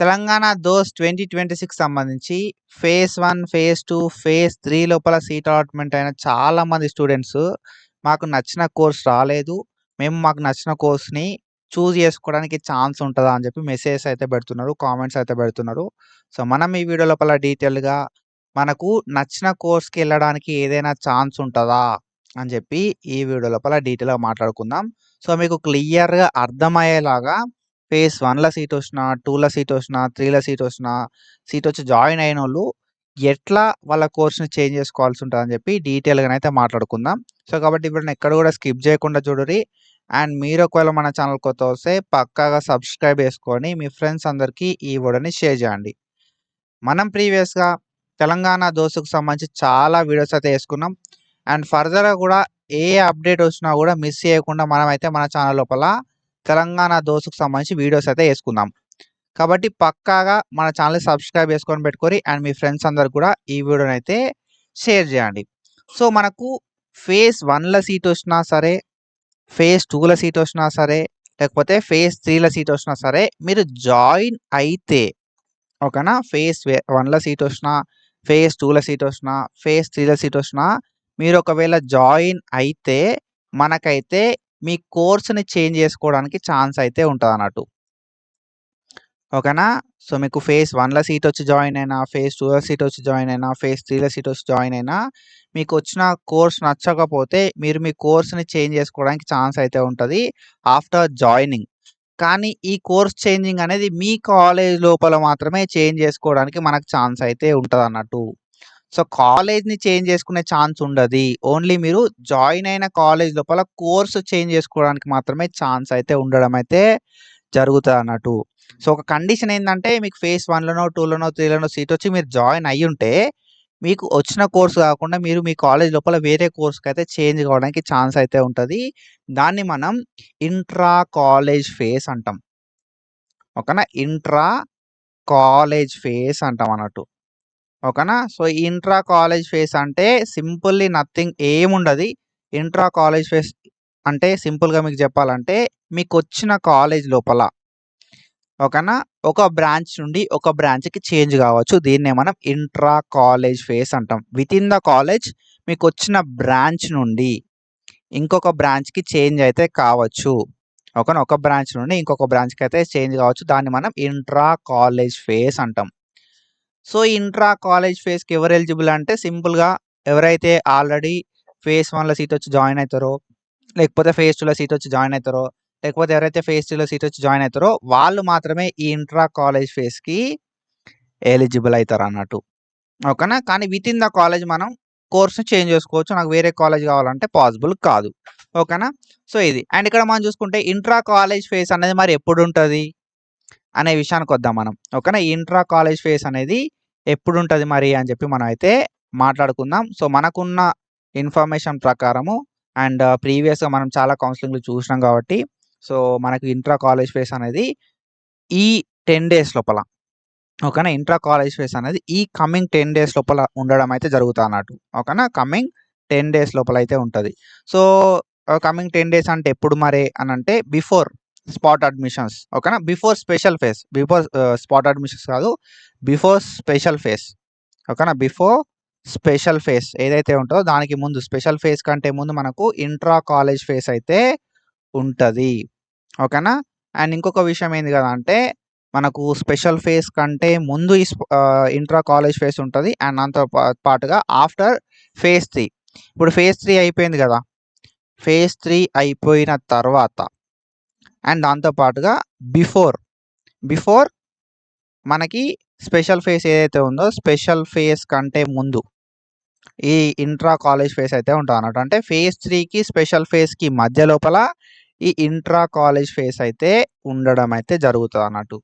Telangana those 2026 సంబంధించి phase 1, phase 2, phase 3 లోపల seat allotment అయిన చాలా మంది స్టూడెంట్స్ మాకు నచ్చిన కోర్స్ రాలేదు. మేము మాకు నచ్చిన కోర్స్‌ని చూజ్ చేసుకోవడానికి ఛాన్స్ ఉంటదా అని చెప్పి మెసేజెస్ అయితే పెడుతున్నారు. కామెంట్స్ అయితే పెడుతున్నారు. సో, మనం ఈ వీడియో లోపల డీటెయిల్‌గా మనకు నచ్చిన కోర్స్‌కి ఎళ్ళడానికి ఏదైనా ఛాన్స్ ఉంటదా అని చెప్పి ఈ వీడియో లోపల డీటెయిల్‌గా మాట్లాడుకుందాం. సో, మీకు క్లియర్‌గా అర్థమయ్యేలాగా ఫేజ్ 1లో సీటొచ్చినా, 2లో సీటొచ్చినా, 3లో సీటొచ్చినా, సీటొచ్చి జాయిన్ అయినోళ్ళు ఎట్లా వాళ్ళ కోర్స్‌ని చేంజ్ చేసుకోవాల్సి ఉంటదని చెప్పి డీటెయిల్‌గానైతే మాట్లాడుకుందాం. సో, కాబట్టి వీడియోని ఎక్కడ కూడా స్కిప్ చేయకుండా చూడుర్రి. అండ్ మీరు ఒకవేళ మన ఛానల్ కొత్త వస్తే పక్కాగా సబ్స్క్రైబ్ చేసుకొని మీ ఫ్రెండ్స్ అందరికీ ఈ వీడియోని షేర్ చేయండి. మనం ప్రీవియస్‌గా తెలంగాణ దోస్‌కు సంబంధించి చాలా వీడియోస్ అయితే చేసుకున్నాం. అండ్ ఫర్దర్‌గా కూడా ఏ అప్డేట్ వచ్చినా కూడా మిస్ చేయకుండా మనమైతే మన ఛానల్ లోపల తెలంగాణ దోస్‌కు సంబంధించి వీడియోస్ అయితే చేసుకుందాం. కాబట్టి పక్కాగా మన ఛానల్‌ని సబ్స్క్రైబ్ చేసుకొని పెట్టుకోరి. అండ్ మీ ఫ్రెండ్స్ అందరికి కూడా ఈ వీడియోనైతే షేర్ చేయండి. సో, మనకు ఫేజ్ 1లో సీటొచ్చినా సరే, ఫేజ్ 2లో సీటొచ్చినా సరే, లేకపోతే ఫేజ్ 3లో సీటొచ్చినా సరే మీరు జాయిన్ అయితే ఓకేనా. ఫేజ్ 1లో సీటొచ్చినా, ఫేజ్ 2లో సీటొచ్చినా, ఫేజ్ 3లో సీటొచ్చినా మీరు ఒకవేళ జాయిన్ అయితే మనకైతే మీ కోర్స్‌ని చేంజ్ చేసుకోవడానికి ఛాన్స్ అయితే ఉంటదన్నట్టు. ఓకేనా. సో, మీకు ఫేజ్ 1లో సీటొచ్చి జాయిన్ అయినా, ఫేజ్ 2లో సీటొచ్చి జాయిన్ అయినా, ఫేజ్ 3లో సీటొచ్చి జాయిన్ అయినా మీకొచ్చిన కోర్స్ నచ్చకపోతే మీరు మీ కోర్స్‌ని చేంజ్ చేసుకోవడానికి ఛాన్స్ అయితే ఉంటది ఆఫ్టర్ జాయినింగ్. కానీ ఈ కోర్స్ చేంజింగ్ అనేది మీ కాలేజ్ లోపల మాత్రమే చేంజ్ చేసుకోవడానికి మనకు ఛాన్స్ అయితే ఉంటదన్నట్టు. సో, కాలేజ్‌ని చేంజ్ చేసుకునే ఛాన్స్ ఉండది. ఓన్లీ మీరు జాయిన్ అయిన కాలేజ్ లోపల కోర్స్ చేంజ్ చేసుకోవడానికి మాత్రమే ఛాన్స్ అయితే ఉండడం అయితే జరుగుతదన్నట్టు. సో, ఒక కండిషన్ ఏందంటే మీకు ఫేజ్ 1లోనో, 2లోనో, 3లోనో సీటొచ్చి మీరు జాయిన్ అయ్యుంటే మీకు వచ్చిన కోర్స్ కాకుండా మీరు మీ కాలేజ్ లోపల వేరే కోర్స్‌కైతే చేంజ్ కావడానికి ఛాన్స్ అయితే ఉంటది. దాన్ని మనం ఇంట్రా కాలేజ్ ఫేజ్ అంటాం. ఓకేనా. ఇంట్రా కాలేజ్ ఫేజ్ అంటాం అన్నట్టు. ఓకేనా. సో, ఈ ఇంట్రా కాలేజ్ ఫేజ్ అంటే సింపుల్లీ నథింగ్ ఏముండది. ఇంట్రా కాలేజ్ ఫేజ్ అంటే సింపుల్‌గా మీకు చెప్పాలంటే మీకొచ్చిన కాలేజ్ లోపల ఓకేనా. ఒక బ్రాంచ్ నుండి ఒక బ్రాంచ్‌కి చేంజ్ కావచ్చు. దీన్నే మనం ఇంట్రా కాలేజ్ ఫేజ్ అంటాం. వితిన్ ద కాలేజ్ మీకొచ్చిన బ్రాంచ్ నుండి ఇంకొక బ్రాంచ్‌కి చేంజ్ అయితే కావచ్చు. ఓకేనా. ఒక బ్రాంచ్ నుండి ఇంకొక బ్రాంచ్‌కి అయితే చేంజ్ కావచ్చు. దాన్ని మనం ఇంట్రా కాలేజ్ ఫేజ్ అంటాం. సో, ఇంట్రా కాలేజ్ ఫేజ్‌కి ఎవరు ఎలిజిబుల్ అంటే సింపుల్‌గా ఎవరైతే ఆల్రెడీ ఫేజ్ 1లో సీటొచ్చి జాయిన్ అయితారో, లేకపోతే ఫేజ్ 2లో సీటొచ్చి జాయిన్ అయితారో, లేకపోతే ఎవరైతే ఫేజ్ 3లో సీటొచ్చి జాయిన్ అయితారో వాళ్ళు మాత్రమే ఈ ఇంట్రా కాలేజ్ ఫేజ్‌కి ఎలిజిబుల్ అయితారన్నట్టు. ఓకేనా. కానీ వితిన్ ద కాలేజ్ మనం కోర్స్‌ని చేంజ్ చేసుకోవచ్చు. నాకు వేరే కాలేజ్ కావాలంటే పాసిబుల్ కాదు. ఓకేనా. సో, ఇది. అండ్ ఇక్కడ మనం చూసుకుంటే ఇంట్రా కాలేజ్ ఫేజ్ అనేది మరి ఎప్పుడుంటది అనే విషయానికొద్దాం మనం. ఓకేనా. ఈ ఇంట్రా కాలేజ్ ఫేజ్ అనేది ఎప్పుడుంటది మరి అని చెప్పి మనం అయితే మాట్లాడుకుందాం. సో, మనకున్న ఇన్ఫర్మేషన్ ప్రకారము అండ్ ప్రీవియస్‌గా మనం చాలా కౌన్సెలింగ్‌లు చూసినాం కాబట్టి సో, మనకు ఇంట్రా కాలేజ్ ఫేజ్ అనేది ఈ 10 డేస్ లోపల ఓకేనా. ఇంట్రా కాలేజ్ ఫేజ్ అనేది ఈ కమింగ్ 10 డేస్ లోపల ఉండడం అయితే జరుగుతదన్నట్టు. ఓకేనా. కమింగ్ 10 డేస్ లోపల అయితే ఉంటది. సో, కమింగ్ 10 డేస్ అంటే ఎప్పుడు మరి అనంటే బిఫోర్ స్పాట్ అడ్మిషన్స్ ఓకేనా. Before special phase. Before spot admissions కాదు. బిఫోర్ స్పెషల్ ఫేజ్ ఓకేనా. బిఫోర్ స్పెషల్ ఫేజ్ ఏదైతే ఉంటదో దానికి ముందు స్పెషల్ ఫేజ్ కంటే ముందు మనకు ఇంట్రా కాలేజ్ ఫేజ్ అయితే ఉంటది. ఓకేనా. అండ్ ఇంకొక విషయం ఏంది కదా అంటే మనకు స్పెషల్ ఫేజ్ కంటే ముందు ఇంట్రా కాలేజ్ ఫేజ్ ఉంటది. అండ్ దాంతో పాటుగా ఆఫ్టర్ ఫేజ్ 3 ఇప్పుడు ఫేజ్ 3 అయిపోయింది కదా. ఫేజ్ 3 అయిపోయిన తర్వాత అండ్ దాంతో పాటుగా బిఫోర్ మనకి స్పెషల్ ఫేజ్ ఏదైతే ఉందో స్పెషల్ ఫేజ్ కంటే ముందు ఈ ఇంట్రా కాలేజ్ ఫేజ్ అయితే ఉంటదన్నట్టు. అంటే ఫేజ్ 3కి స్పెషల్ ఫేజ్‌కి మధ్య లోపల ఈ ఇంట్రా కాలేజ్ ఫేజ్ అయితే ఉండడం అయితే జరుగుతదన్నట్టు.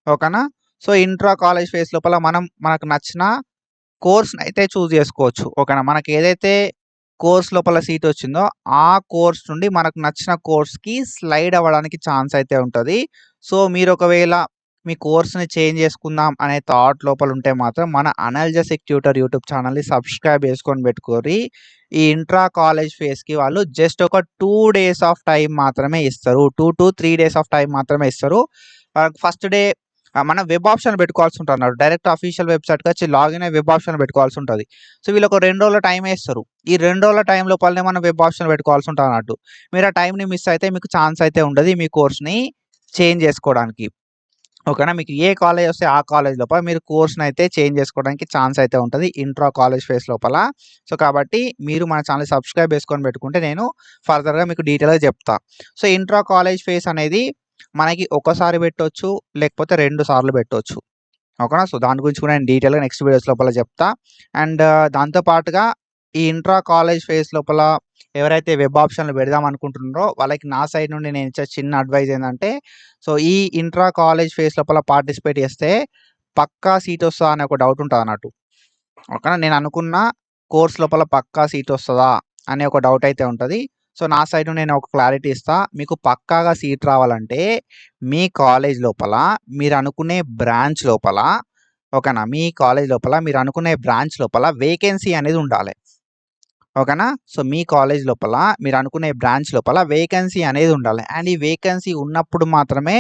ఓకేనా. సో, ఇంట్రా కాలేజ్ ఫేజ్ లోపల మనకు నచ్చిన కోర్స్‌ని అయితే చూజ్ చేసుకోవచ్చు. ఓకేనా. మనకి ఏదైతే కోర్స్ లోపల సీట్ వచ్చిందో ఆ కోర్స్ నుండి మనకు నచ్చిన కోర్స్‌కి స్లైడ్ అవ్వడానికి ఛాన్స్ అయితే ఉంటది. సో, మీరు ఒకవేళ మీ కోర్స్‌ని చేంజ్ చేసుకుందాం అనే థాట్ లోపల ఉంటే మాత్రం మన అనాలిసిస్ ట్యూటర్ యూట్యూబ్ ఛానల్‌ని సబ్స్క్రైబ్ చేసుకొని పెట్టుకోరి. ఈ ఇంట్రా కాలేజ్ ఫేజ్‌కి వాళ్ళు జస్ట్ ఒక 2 డేస్ ఆఫ్ టైమ్ మాత్రమే ఇస్తారు. 2-3 డేస్ ఆఫ్ టైమ్ మాత్రమే ఇస్తారు. ఫస్ట్ డే మనం వెబ్ ఆప్షన్ పెట్టుకోవాల్సి ఉంటదన్నట్టు. డైరెక్ట్ అఫీషియల్ వెబ్‌సైట్‌కొచ్చి లాగిన్ అయ్యి వెబ్ ఆప్షన్ పెట్టుకోవాల్సి ఉంటది. సో, వీళ్ళొక 2 రోజుల టైమ్ ఇస్తారు. ఈ 2 రోజుల టైం లోపలనే మనం వెబ్ ఆప్షన్ పెట్టుకోవాల్సి ఉంటదన్నట్టు. మీరు ఆ టైంని మిస్ అయితే మీకు ఛాన్స్ అయితే ఉండదు మీ కోర్స్‌ని చేంజ్ చేసుకోవడానికి. ఓకేనా. మీకు ఏ కాలేజ్ వస్తే ఆ కాలేజ్ లోపల మీరు కోర్స్‌నైతే చేంజ్ చేసుకోవడానికి ఛాన్స్ అయితే ఉంటది. ఇంట్రా కాలేజ్ ఫేస్ లోపల. సో, కాబట్టి మీరు మన ఛానెల్‌ని సబ్స్క్రైబ్ చేసుకొని పెట్టుకుంటే నేను ఫర్దర్‌గా మీకు డీటెయిల్‌గా చెప్తా. సో, ఇంట్రా కాలేజ్ ఫేస్ అనేది మనకి ఒకసారి పెట్టొచ్చు. లేకపోతే 2 సార్లు పెట్టొచ్చు. ఓకేనా. సో, దాని గురించి కూడా నేను డీటెయిల్‌గా నెక్స్ట్ వీడియోస్ లోపల చెప్తా. అండ్ దాంతో పాటుగా ఈ ఇంట్రా కాలేజ్ ఫేస్ లోపల ఎవరైతే వెబ్ ఆప్షన్‌లు పెడదాం అనుకుంటున్నారో వాళ్ళకి నా సైడ్ నుండి నేను ఇచ్చే చిన్న అడ్వైస్ ఏందంటే, సో, ఈ ఇంట్రా కాలేజ్ ఫేస్ లోపల పార్టిసిపేట్ చేస్తే పక్కా సీట్ వస్తదా అనే ఒక డౌట్ ఉంటదన్నట్టు. ఓకేనా. నేను అనుకున్న కోర్స్ లోపల పక్కా సీట్ వస్తదా అనే ఒక డౌట్ అయితే ఉంటది. సో, నా సైడ్ నుండి నేను ఒక క్లారిటీ ఇస్తా. మీకు పక్కాగా సీట్ రావాలంటే మీ కాలేజ్ లోపల మీరనుకునే బ్రాంచ్ లోపల ఓకేనా. మీ కాలేజ్ లోపల మీరనుకునే బ్రాంచ్ లోపల వేకెన్సీ అనేది ఉండాలి. ఓకేనా. సో, మీ కాలేజ్ లోపల మీరనుకునే బ్రాంచ్ లోపల వేకెన్సీ అనేది ఉండాలి. అండ్ ఈ వేకెన్సీ ఉన్నప్పుడు మాత్రమే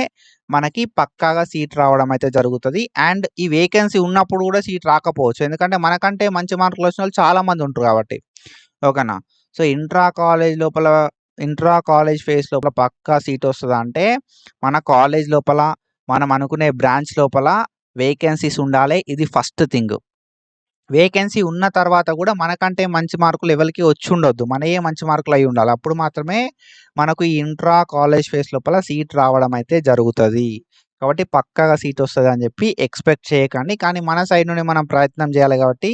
మనకి పక్కాగా సీట్ రావడం అయితే జరుగుతది. అండ్ ఈ వేకెన్సీ ఉన్నప్పుడు కూడా సీట్ రాకపోవచ్చు. ఎందుకంటే మనకంటే మంచి మార్కులు వచ్చినోళ్ళు చాలా మంది ఉంటారు కాబట్టి. ఓకేనా. సో, ఇంట్రా కాలేజ్ ఫేస్ లోపల పక్కా సీట్ వస్తదా అంటే మన కాలేజ్ లోపల మనం అనుకునే బ్రాంచ్ లోపల వేకెన్సీస్ ఉండాలి. ఇది ఫస్ట్ థింగ్. వేకెన్సీ ఉన్న తర్వాత కూడా మనకంటే మంచి మార్కులు ఎవరికీ వచ్చుండొద్దు. మనయే మంచి మార్కులు అయ్యి ఉండాలి. అప్పుడు మాత్రమే మనకు ఈ ఇంట్రా కాలేజ్ ఫేస్ లోపల సీట్ రావడం అయితే జరుగుతది. కాబట్టి పక్కాగా సీట్ వస్తదని చెప్పి ఎక్స్‌పెక్ట్ చేయకండి. కానీ మన సైడ్ నుండి మనం ప్రయత్నం చేయాలి కాబట్టి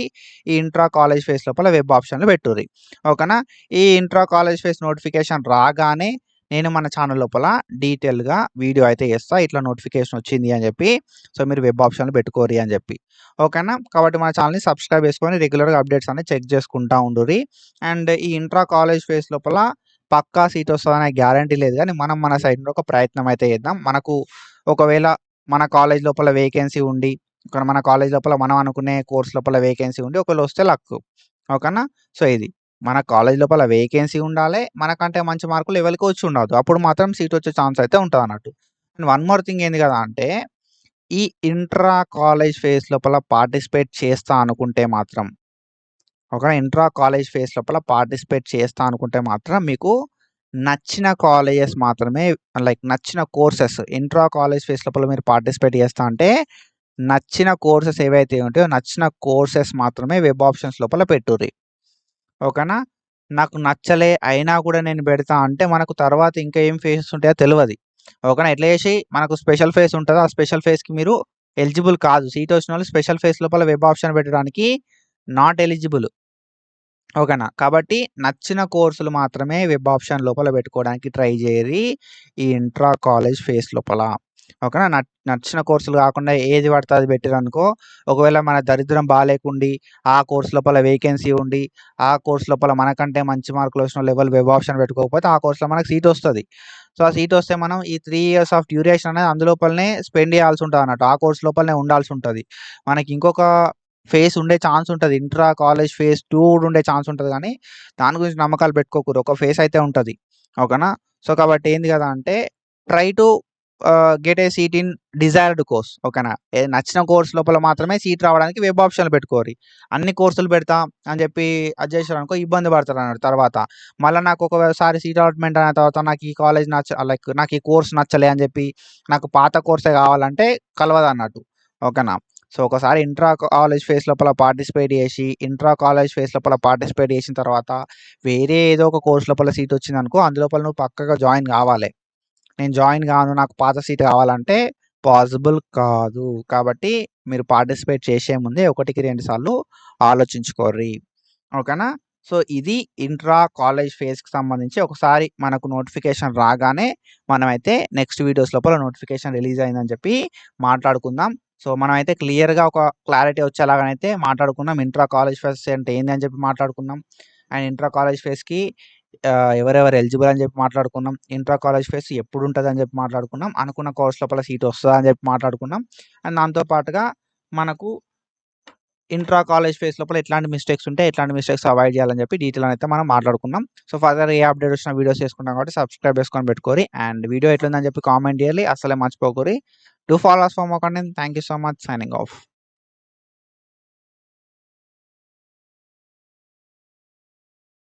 ఈ ఇంట్రా కాలేజ్ ఫేస్ లోపల వెబ్ ఆప్షన్‌లు పెట్టుర్రి. ఓకేనా. ఈ ఇంట్రా కాలేజ్ ఫేస్ నోటిఫికేషన్ రాగానే నేను మన ఛానల్ లోపల డీటెయిల్‌గా వీడియో అయితే చేస్తా. ఇట్లా నోటిఫికేషన్ వచ్చింది అని చెప్పి. సో, మీరు వెబ్ ఆప్షన్‌లు పెట్టుకోర్రి అని చెప్పి. ఓకేనా. కాబట్టి మన ఛానెల్‌ని సబ్స్క్రైబ్ చేసుకొని రెగ్యులర్‌గా అప్డేట్స్ అన్ని చెక్ చేసుకుంటా ఉండుర్రి. అండ్ ఈ ఇంట్రా కాలేజ్ ఫేస్ లోపల పక్కా సీట్ వస్తదనే గ్యారంటీ లేదు గానీ, మనం మన సైడ్ నుండి ఒక ప్రయత్నం అయితే చేద్దాం. మనకు ఒకవేళ మన కాలేజ్ లోపల వేకెన్సీ ఉండి, ఇక్కడ మన కాలేజ్ లోపల మనం అనుకునే కోర్స్ లోపల వేకెన్సీ ఉండి ఒకవేళ వస్తే లక్కు. ఓకేనా. సో, ఇది మన కాలేజ్ లోపల వేకెన్సీ ఉండాలే. మనకంటే మంచి మార్కులు ఎవరికీ వచ్చి ఉండొద్దు. అప్పుడు మాత్రం సీట్ వచ్చే ఛాన్స్ అయితే ఉంటదన్నట్టు. అండ్ వన్ మోర్ థింగ్ ఏంది కదా అంటే ఈ ఇంట్రా కాలేజ్ ఫేస్ లోపల పార్టిసిపేట్ చేస్తా అనుకుంటే మాత్రం ఇంట్రా కాలేజ్ ఫేస్ లోపల పార్టిసిపేట్ చేస్తా అనుకుంటే మాత్రం మీకు నచ్చిన కాలేజెస్ మాత్రమే లైక్ నచ్చిన కోర్సెస్ ఇంట్రా కాలేజ్ ఫేస్ లోపల మీరు పార్టిసిపేట్ చేస్తా అంటే నచ్చిన కోర్సెస్ ఏవైతే ఉంటాయో నచ్చిన కోర్సెస్ మాత్రమే వెబ్ ఆప్షన్స్ లోపల పెట్టుర్రి. ఓకేనా. నాకు నచ్చలే అయినా కూడా నేను పెడతా అంటే మనకు తర్వాత ఇంకా ఏం ఫేసెస్ ఉంటాయో తెలవది. ఓకేనా. ఎట్లా చేసి మనకు స్పెషల్ ఫేస్ ఉంటది. ఆ స్పెషల్ ఫేస్‌కి మీరు ఎలిజిబుల్ కాదు. సీట్ వచ్చినోళ్ళు స్పెషల్ ఫేస్ లోపల వెబ్ ఆప్షన్ పెట్టడానికి నాట్ ఎలిజిబుల్. ఓకేనా. కాబట్టి నచ్చిన కోర్సులు మాత్రమే వెబ్ ఆప్షన్ లోపల పెట్టుకోవడానికి ట్రై చేయర్రి. ఈ ఇంట్రా కాలేజ్ ఫేస్ లోపల. ఓకేనా. నచ్చిన కోర్సులు కాకుండా ఏది పడితే అది పెట్టిరనుకో, ఒకవేళ మన దరిద్రం బాలేకుండి, ఆ కోర్స్ లోపల వేకెన్సీ ఉండి, ఆ కోర్స్ లోపల మనకంటే మంచి మార్కులు వచ్చినోళ్ళు ఎవరు వెబ్ ఆప్షన్ పెట్టుకోకపోతే ఆ కోర్స్‌లో మనకు సీట్ వస్తది. సో, ఆ సీట్ వస్తే మనం ఈ 3 ఇయర్స్ ఆఫ్ డ్యూరేషన్ అనేది అందులోపలనే స్పెండ్ చేయాల్సి ఉంటదన్నట్టు. ఆ కోర్స్ లోపలనే ఉండాల్సి ఉంటది. మనకి ఇంకొక ఫేస్ ఉండే ఛాన్స్ ఉంటది. ఇంట్రా కాలేజ్ ఫేస్ 2 కూడా ఉండే ఛాన్స్ ఉంటది గానీ, దాని గురించి నమ్మకాలు పెట్టుకోకుర్రి. ఒక ఫేస్ అయితే ఉంటది. ఓకేనా. సో, కాబట్టి ఏంది కదా అంటే try to get a seat in desired course. ఓకేనా. నచ్చిన కోర్స్ లోపల మాత్రమే సీట్ రావడానికి వెబ్ ఆప్షన్‌లు పెట్టుకోర్రి. అన్ని కోర్సులు పెడతా అని చెప్పి అది చేశారనుకో ఇబ్బంది పడతారన్నట్టు తర్వాత. మళ్ళా నాకు ఒకసారి సీట్ అలాట్‌మెంట్ అయిన తర్వాత నాకు ఈ కాలేజ్ లైక్ నాకు ఈ కోర్స్ నచ్చలే అని చెప్పి నాకు పాత కోర్సే కావాలంటే కలవదన్నట్టు. ఓకేనా. సో, ఒకసారి ఇంట్రా కాలేజ్ ఫేస్ లోపల పార్టిసిపేట్ చేసి, ఇంట్రా కాలేజ్ ఫేస్ లోపల పార్టిసిపేట్ చేసిన తర్వాత వేరే ఏదో ఒక కోర్స్ లోపల సీట్ వచ్చిందనుకో అందులోపల నువ్వు పక్కాగా జాయిన్ కావాలే. నేను జాయిన్ గాను. నాకు పాత సీట్ కావాలంటే పాసిబుల్ కాదు. కాబట్టి మీరు పార్టిసిపేట్ చేసే ముందే 1కి 2 సార్లు ఆలోచించుకోర్రి. ఓకేనా. సో, ఇది ఇంట్రా కాలేజ్ ఫేస్‌కి సంబంధించి ఒకసారి మనకు నోటిఫికేషన్ రాగానే మనమైతే నెక్స్ట్ వీడియోస్ లోపల నోటిఫికేషన్ రిలీజ్ అయిందని చెప్పి మాట్లాడుకుందాం. సో, మనమైతే క్లియర్‌గా ఒక క్లారిటీ వచ్చేలాగానైతే మాట్లాడుకున్నాం. ఇంట్రా కాలేజ్ ఫేస్ అంటే ఏంది అని చెప్పి మాట్లాడుకున్నాం. అండ్ ఇంట్రా కాలేజ్ ఫేస్‌కి ఎవరెవరు ఎలిజిబుల్ అని చెప్పి మాట్లాడుకున్నాం. ఇంట్రా కాలేజ్ ఫేస్ ఎప్పుడుంటదని చెప్పి మాట్లాడుకున్నాం. అనుకున్న కోర్స్ లోపల సీట్ వస్తదా అని చెప్పి మాట్లాడుకున్నాం. అండ్ దాంతో పాటుగా మనకు ఇంట్రా కాలేజ్ ఫేస్ లోపల ఎట్లాంటి మిస్టేక్స్ ఉంటే, ఎట్లాంటి మిస్టేక్స్ అవాయిడ్ చేయాలని చెప్పి డీటెయిల్ అయితే మనం మాట్లాడుకున్నాం. సో, ఫర్దర్ ఏ అప్డేట్ వచ్చినా వీడియోస్ చేసుకుంటాం కాబట్టి సబ్స్క్రైబ్ చేసుకొని పెట్టుకోర్రి. అండ్ వీడియో ఎట్లుందని చెప్పి కామెంట్ చేయాలి. అస్సలే మర్చిపోకుర్రి. Do follow us for more content. Thank you so much. Signing off.